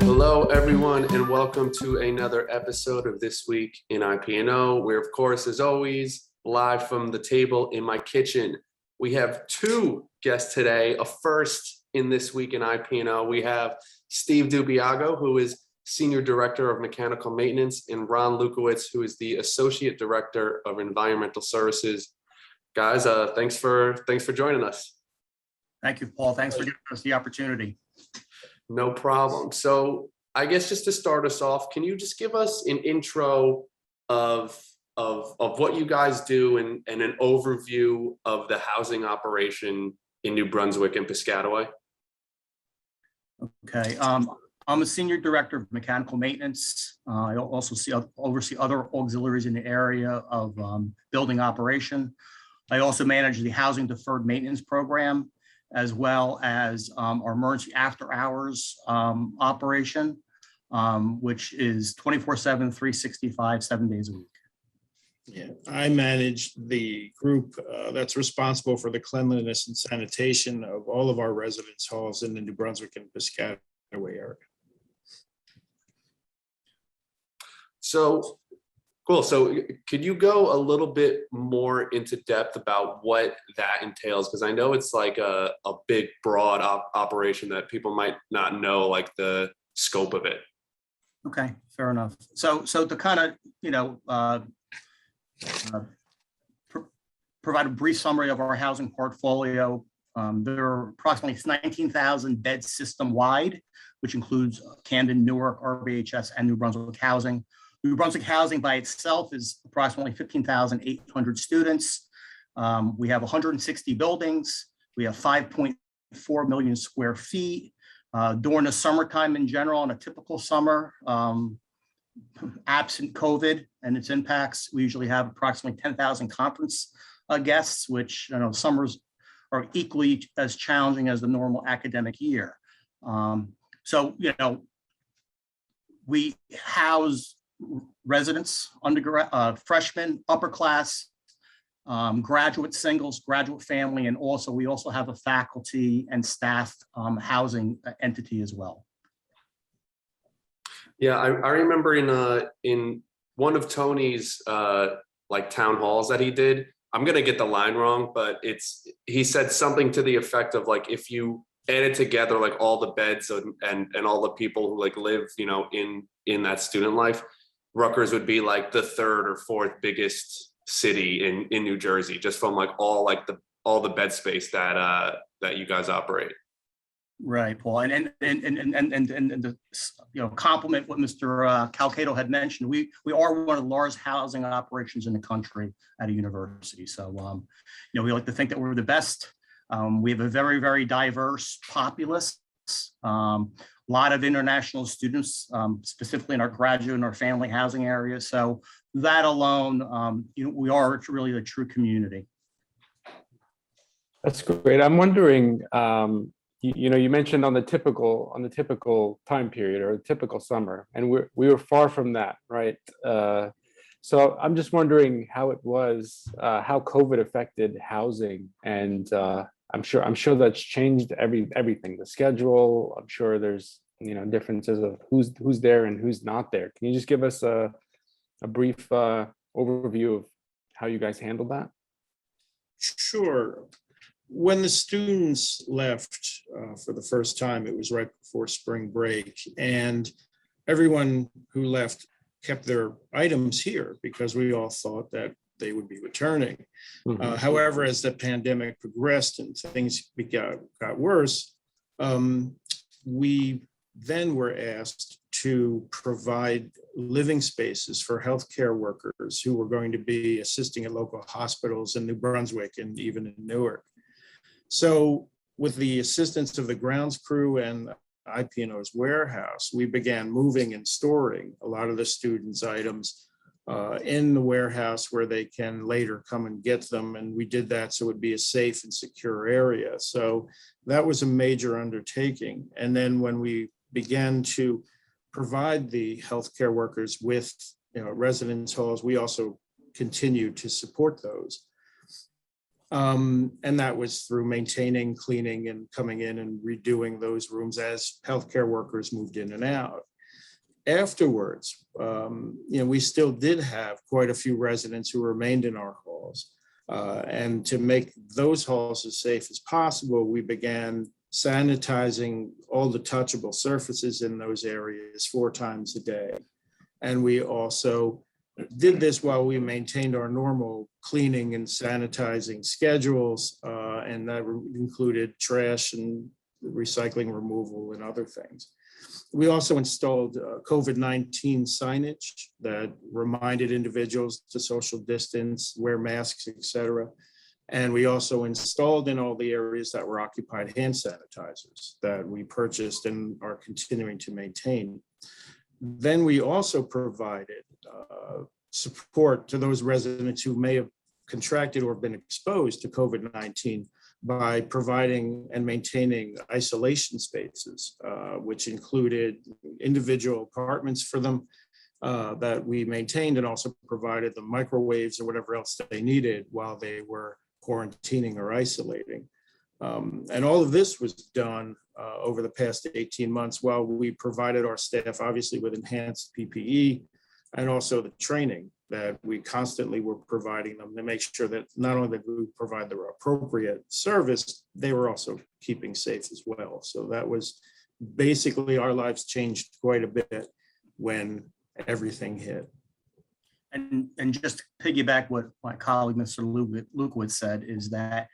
Hello, everyone, and welcome to another episode of This Week in IP&O. We're, of course, as always, live from the table in my kitchen. We have two guests today. A first in This Week in IP&O. We have Steve Dubiago, who is Senior Director of Mechanical Maintenance, and Ron Lukowicz, who is the Associate Director of Environmental Services. Guys, thanks for joining us. Thank you, Paul. Thanks for giving us the opportunity. No problem. So I guess just to start us off, can you just give us an intro of what you guys do and an overview of the housing operation in New Brunswick and Piscataway? Okay. I'm a Senior Director of Mechanical Maintenance. I also oversee other auxiliaries in the area of building operation. I also manage the Housing Deferred Maintenance Program, as well as our emergency after hours operation, which is 24/7, 365, 7 days a week. Yeah, I manage the group that's responsible for the cleanliness and sanitation of all of our residence halls in the New Brunswick and Piscataway area. So cool. So could you go a little bit more into depth about what that entails? Because I know it's like a big, broad operation that people might not know, like the scope of it. Okay, fair enough. So to kind of, provide a brief summary of our housing portfolio, there are approximately 19,000 beds system-wide, which includes Camden, Newark, RBHS, and New Brunswick Housing. New Brunswick Housing by itself is approximately 15,800 students. We have 160 buildings. We have 5.4 million square feet. During the summertime in general, on a typical summer, absent COVID and its impacts, we usually have approximately 10,000 conference guests, which summers are equally as challenging as the normal academic year. So we house residents, undergrad, freshmen, upper class, graduate singles, graduate family, and we also have a faculty and staff housing entity as well. Yeah, I remember in one of Tony's like town halls that he did. I'm gonna get the line wrong, but he said something to the effect of like, if you added together like all the beds and all the people who like live in that student life, Rutgers would be like the third or fourth biggest city in New Jersey, just from like all the bed space that you guys operate. Right, Paul, and to compliment what Mr. Calcato had mentioned, we are one of the largest housing operations in the country at a university. So, we like to think that we're the best. We have a very, very diverse populace. A lot of international students, specifically in our graduate and our family housing area. So that alone, we are really a true community. That's great. I'm wondering, you mentioned on the typical time period or the typical summer, and we were far from that, right? So I'm just wondering how it was, how COVID affected housing, and I'm sure that's changed everything. The schedule. I'm sure there's differences of who's there and who's not there. Can you just give us a brief overview of how you guys handled that? Sure. When the students left for the first time, it was right before spring break, and everyone who left kept their items here because we all thought that they would be returning. Mm-hmm. However, as the pandemic progressed and things got worse, we then were asked to provide living spaces for healthcare workers who were going to be assisting at local hospitals in New Brunswick and even in Newark. So with the assistance of the grounds crew and IP&O's warehouse, we began moving and storing a lot of the students' items in the warehouse where they can later come and get them. And we did that so it would be a safe and secure area. So that was a major undertaking. And then when we began to provide the healthcare workers with residence halls, we also continued to support those. And that was through maintaining, cleaning, and coming in and redoing those rooms as healthcare workers moved in and out. Afterwards, we still did have quite a few residents who remained in our halls. And to make those halls as safe as possible, we began sanitizing all the touchable surfaces in those areas 4 times a day. And we also did this while we maintained our normal cleaning and sanitizing schedules, and that included trash and recycling removal and other things. We also installed COVID-19 signage that reminded individuals to social distance, wear masks, etc. And we also installed in all the areas that were occupied hand sanitizers that we purchased and are continuing to maintain. Then we also provided support to those residents who may have contracted or been exposed to COVID-19 by providing and maintaining isolation spaces, which included individual apartments for them that we maintained, and also provided the microwaves or whatever else they needed while they were quarantining or isolating. And all of this was done over the past 18 months while we provided our staff, obviously, with enhanced PPE and also the training that we constantly were providing them to make sure that not only did we provide the appropriate service, they were also keeping safe as well. So that was basically, our lives changed quite a bit when everything hit. And just to piggyback what my colleague, Mr. Lukowicz said, is that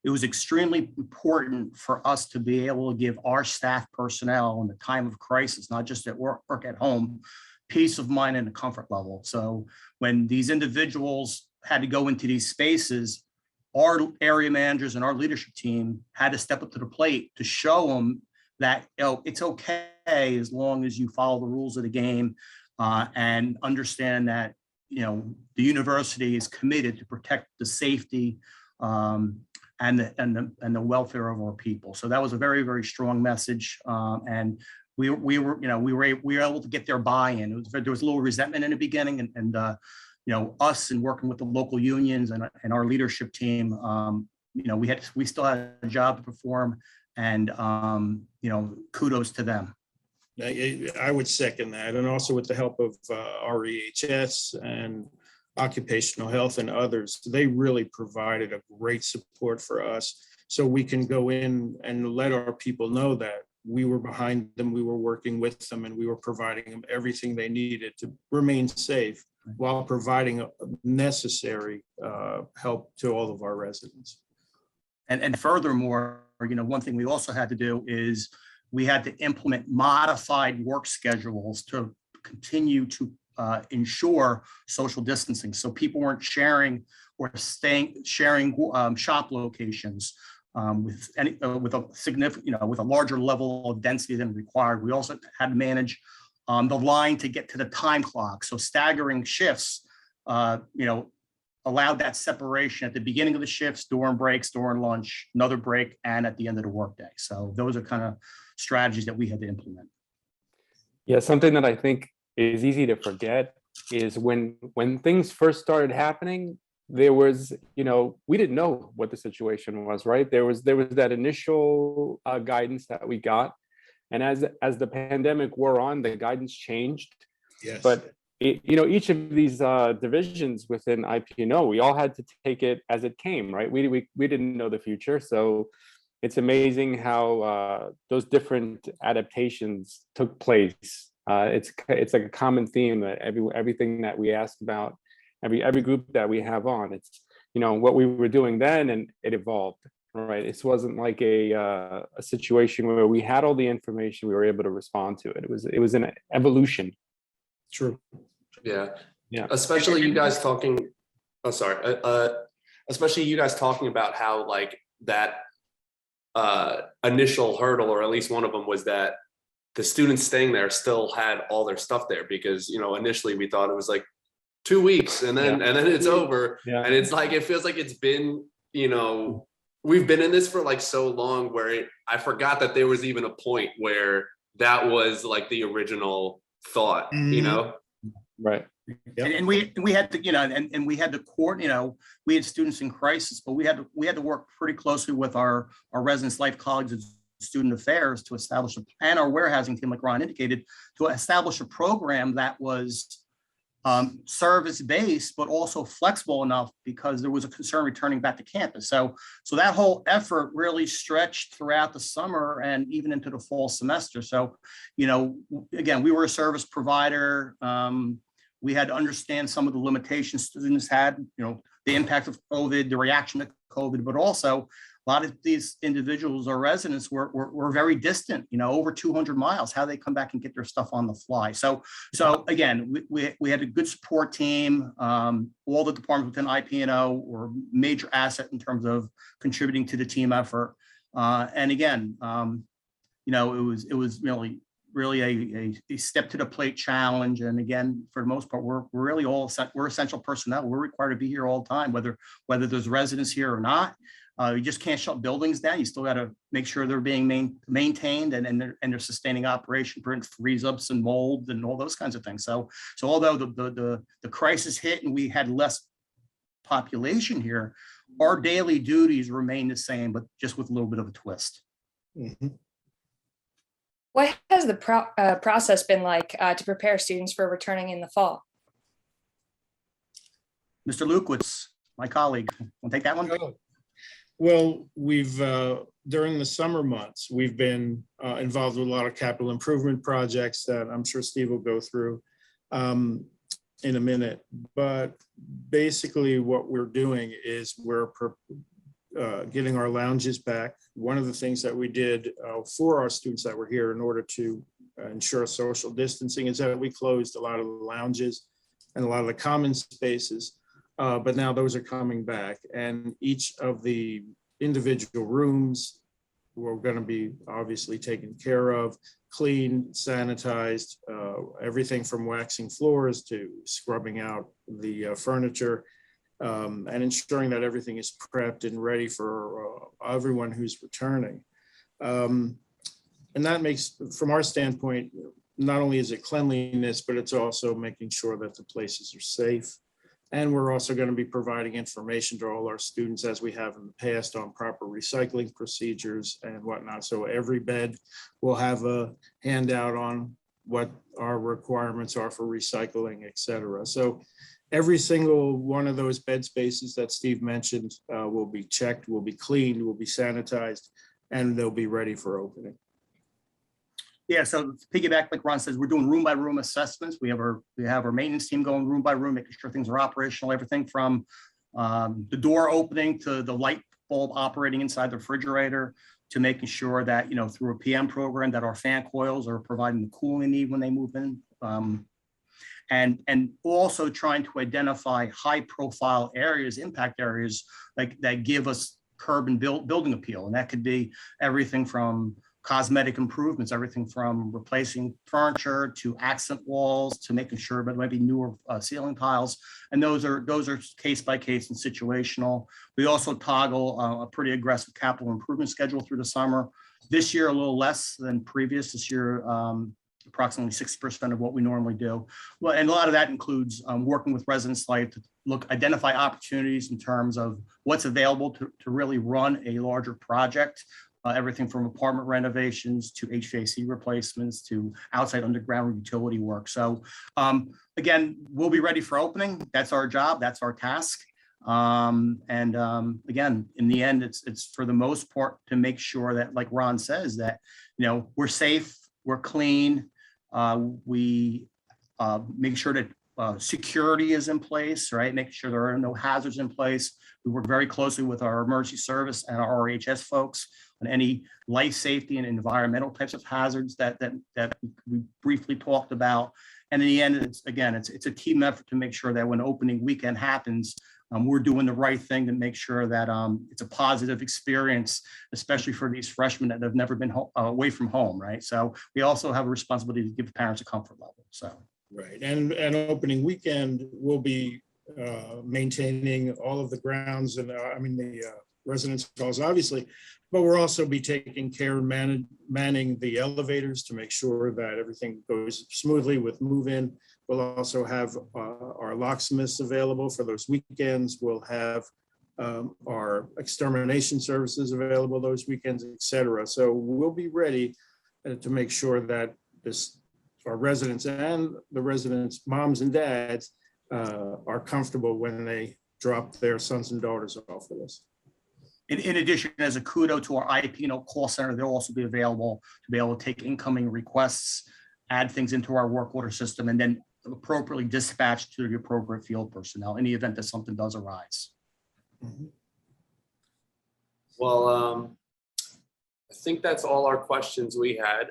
it was extremely important for us to be able to give our staff personnel in the time of crisis, not just at work at home, peace of mind and a comfort level. So when these individuals had to go into these spaces, our area managers and our leadership team had to step up to the plate to show them that, it's okay as long as you follow the rules of the game, and understand that, the university is committed to protect the safety and the welfare of our people. So that was a very, very strong message, and we were able to get their buy-in. There was a little resentment in the beginning, and us and working with the local unions and our leadership team, we still had a job to perform, and kudos to them. I would second that, and also with the help of REHS and occupational health and others, they really provided a great support for us, so we can go in and let our people know that we were behind them, we were working with them, and we were providing them everything they needed to remain safe while providing necessary help to all of our residents. And furthermore, one thing we also had to do is we had to implement modified work schedules to continue to ensure social distancing. So people weren't sharing or sharing shop locations with a significant, with a larger level of density than required. We also had to manage the line to get to the time clock. So staggering shifts, allowed that separation at the beginning of the shifts, during breaks, during lunch, another break, and at the end of the workday. So those are kind of strategies that we had to implement. Yeah, something that I think is easy to forget is when things first started happening, there was, we didn't know what the situation was, right? There was that initial guidance that we got, and as the pandemic wore on, the guidance changed. Yes. But each of these divisions within IP&O, we all had to take it as it came, right? We didn't know the future, so it's amazing how those different adaptations took place. It's like a common theme that everything that we ask about, every group that we have on, it's what we were doing then, and it evolved, right? It wasn't like a situation where we had all the information, we were able to respond to it. It was an evolution. True. Yeah. Especially you guys talking. Oh, sorry. Especially you guys talking about how like that initial hurdle, or at least one of them, was that the students staying there still had all their stuff there, because initially we thought it was like 2 weeks and then it's over. Yeah. And it's like, it feels like it's been, we've been in this for like so long where I forgot that there was even a point where that was like the original thought, Right. Yep. And we had to, and we had to we had students in crisis, but we had to work pretty closely with our residence life colleagues and student affairs to establish and our warehousing team, like Ron indicated, to establish a program that was service-based, but also flexible enough because there was a concern returning back to campus. So that whole effort really stretched throughout the summer and even into the fall semester. So, again, we were a service provider. We had to understand some of the limitations students had, the impact of COVID, the reaction to COVID, but also a lot of these individuals or residents were very distant, over 200 miles, how they come back and get their stuff on the fly. So again, we had a good support team. All the departments within IP&O were a major asset in terms of contributing to the team effort. And again, it was really a step to the plate challenge. And again, for the most part, we're really we're essential personnel. We're required to be here all the time, whether there's residents here or not. You just can't shut buildings down. You still got to make sure they're being maintained and they're sustaining operation, prevent freeze-ups and mold and all those kinds of things. So although the crisis hit and we had less population here, our daily duties remain the same, but just with a little bit of a twist. Mm-hmm. What has the process been like to prepare students for returning in the fall? Mr. Lukowicz, my colleague, want to take that one? Oh. Well, we've, during the summer months, we've been involved with a lot of capital improvement projects that I'm sure Steve will go through in a minute. But basically what we're doing is we're getting our lounges back. One of the things that we did for our students that were here in order to ensure social distancing is that we closed a lot of the lounges and a lot of the common spaces. But now those are coming back, and each of the individual rooms we're going to be obviously taken care of, cleaned, sanitized, everything from waxing floors to scrubbing out the furniture, and ensuring that everything is prepped and ready for everyone who's returning. And that makes, from our standpoint, not only is it cleanliness, but it's also making sure that the places are safe. And we're also going to be providing information to all our students, as we have in the past, on proper recycling procedures and whatnot. So every bed will have a handout on what our requirements are for recycling, et cetera. So every single one of those bed spaces that Steve mentioned will be checked, will be cleaned, will be sanitized, and they'll be ready for opening. Yeah, so to piggyback, like Ron says, we're doing room by room assessments. We have our maintenance team going room by room, making sure things are operational, everything from the door opening to the light bulb operating inside the refrigerator, to making sure that, through a PM program, that our fan coils are providing the cooling they need when they move in. And also trying to identify high profile areas, impact areas like that give us curb and building appeal. And that could be everything from cosmetic improvements, everything from replacing furniture to accent walls to making sure, but maybe newer ceiling tiles. And those are case by case and situational. We also toggle a pretty aggressive capital improvement schedule through the summer. This year, a little less than previous. This year, approximately 60% of what we normally do. Well, and a lot of that includes working with residents life to identify opportunities in terms of what's available to really run a larger project. Everything from apartment renovations to HVAC replacements to outside underground utility work. So again, we'll be ready for opening. That's our job. That's our task. Again, in the end, it's for the most part to make sure that, like Ron says, that we're safe, we're clean, we make sure that security is in place, right? Making sure there are no hazards in place. We work very closely with our emergency service and our RHS folks on any life safety and environmental types of hazards that we briefly talked about. And in the end, it's a team effort to make sure that when opening weekend happens, we're doing the right thing to make sure that it's a positive experience, especially for these freshmen that have never been away from home, right? So we also have a responsibility to give parents a comfort level. So right, and opening weekend will be maintaining all of the grounds and the residence halls, obviously, but we'll also be taking care and manning the elevators to make sure that everything goes smoothly with move-in, We'll also have our locksmiths available for those weekends. We'll have our extermination services available those weekends, et cetera. So we'll be ready to make sure that our residents and the residents' moms and dads are comfortable when they drop their sons and daughters off with us. In addition, as a kudo to our IP&O call center, they'll also be available to be able to take incoming requests, add things into our work order system, and then appropriately dispatch to the appropriate field personnel in the event that something does arise. Well, I think that's all our questions we had.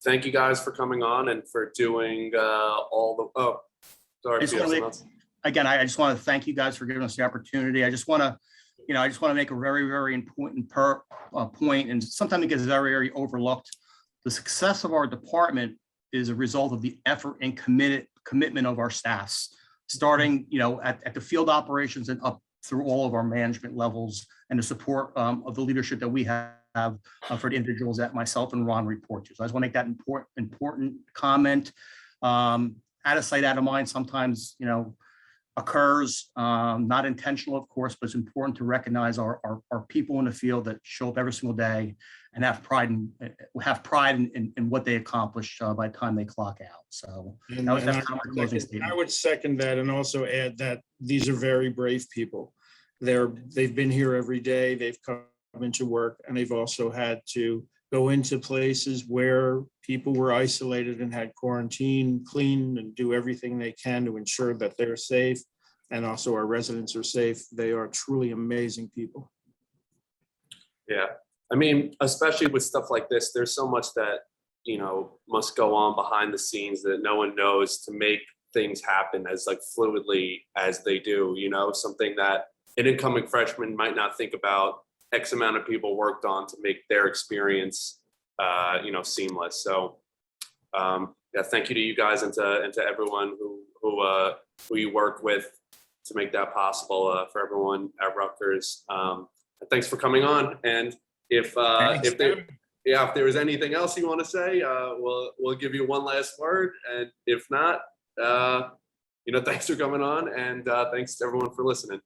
Thank you guys for coming on and for doing all the, oh, sorry. Again, I just want to thank you guys for giving us the opportunity. I just want to, make a very, very important point, and sometimes it gets very, very overlooked. The success of our department is a result of the effort and commitment of our staffs, starting, at the field operations and up through all of our management levels, and the support of the leadership that we have for the individuals that myself and Ron report to. So I just want to make that important comment. Out of sight, out of mind sometimes, occurs, not intentional, of course, but it's important to recognize our people in the field that show up every single day and have pride in what they accomplish by the time they clock out. So I would second that, and also add that these are very brave people. They've been here every day. They've come into work, and they've also had to go into places where people were isolated and had quarantine, clean, and do everything they can to ensure that they're safe, and also our residents are safe. They are truly amazing people. Yeah, I mean, especially with stuff like this, there's so much that, must go on behind the scenes that no one knows to make things happen as fluidly as they do, something that an incoming freshman might not think about. X amount of people worked on to make their experience, seamless. So, yeah, thank you to you guys and to everyone who you work with to make that possible for everyone at Rutgers. Thanks for coming on. And if there was anything else you want to say, we'll give you one last word. And if not, thanks for coming on, and thanks to everyone for listening.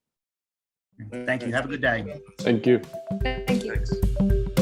Thank you. Have a good day. Thank you. Thank you. Thanks.